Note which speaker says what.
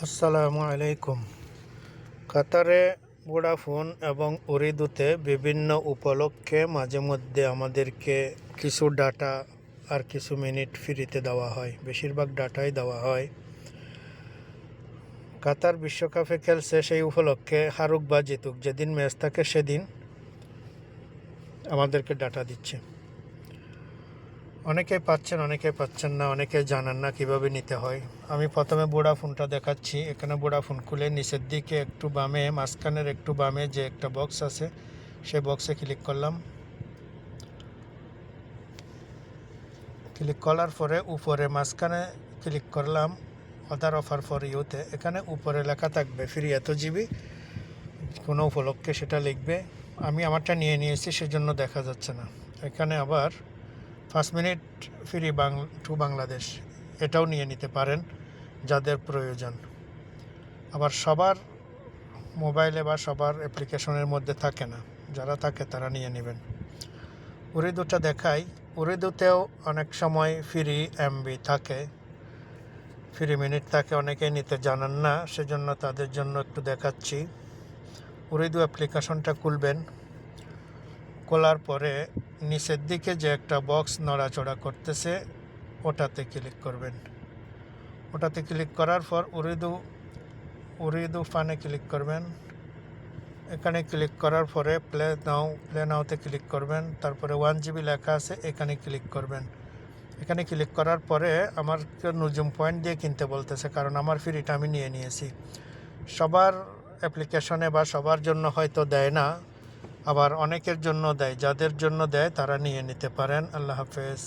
Speaker 1: আসসালামু আলাইকুম। কাতারে ভোডাফোন এবং ওরিদুতে বিভিন্ন উপলক্ষে মাঝে মধ্যে আমাদেরকে কিছু ডাটা আর কিছু মিনিট ফ্রিতে দেওয়া হয়, বেশিরভাগ ডাটাই দেওয়া হয়। কাতার বিশ্বকাপে খেলছে, সেই উপলক্ষে হারুক বা জিতুক, যেদিন ম্যাচ থাকে সেদিন আমাদেরকে ডাটা দিচ্ছে। অনেকে পাচ্ছেন, অনেকে পাচ্ছেন না, অনেকে জানেন না কিভাবে নিতে হয়। আমি প্রথমে ভোডাফোনটা দেখাচ্ছি। এখানে ভোডাফোন খুলে নিচের দিকে একটু বামে, মাঝখানের একটু বামে যে একটা বক্স আছে, সেই বক্সে ক্লিক করলাম। ক্লিক করার পরে উপরে মাঝখানে ক্লিক করলাম আদার অফার ফর ইউতে। এখানে উপরে লেখা থাকবে ফ্রি এত জিবি, কোনো উপলক্ষে সেটা লিখবে। আমি আমারটা নিয়ে নিয়েছি, সেজন্য দেখা যাচ্ছে না। এখানে আবার 5 মিনিট ফ্রি টু বাংলাদেশ, এটাও নিয়ে নিতে পারেন যাদের প্রয়োজন। আবার সবার মোবাইলে বা সবার অ্যাপ্লিকেশনের মধ্যে থাকে না, যারা থাকে তারা নিয়ে নেবেন। উরিদুটা দেখাই। উরিদুতেও অনেক সময় ফ্রি এমবি থাকে, ফ্রি মিনিট থাকে, অনেকেই নিতে জানেন না, সেজন্য তাদের জন্য একটু দেখাচ্ছি। উরিদু অ্যাপ্লিকেশনটা খুলবেন। খোলার পরে নিচের দিকে যে একটা বক্স নড়াচড়া করতেছে, ওটাতে ক্লিক করবেন। ওটাতে ক্লিক করার পর উরিদু ফানে ক্লিক করবেন। এখানে ক্লিক করার পরে প্লে নাওতে ক্লিক করবেন। তারপরে 1 জিবি লেখা আছে, এখানে ক্লিক করবেন। এখানে ক্লিক করার পরে আমার নুজুম পয়েন্ট দিয়ে কিনতে বলতেছে, কারণ আমার ফ্রিটা আমি নিয়ে নিয়েছি। সবার অ্যাপ্লিকেশনে বা সবার জন্য হয়তো দেয় না, আবার অনেকের জন্য দেয়। যাদের জন্য দেয় তারা নিয়ে নিতে পারেন। আল্লাহ হাফেজ।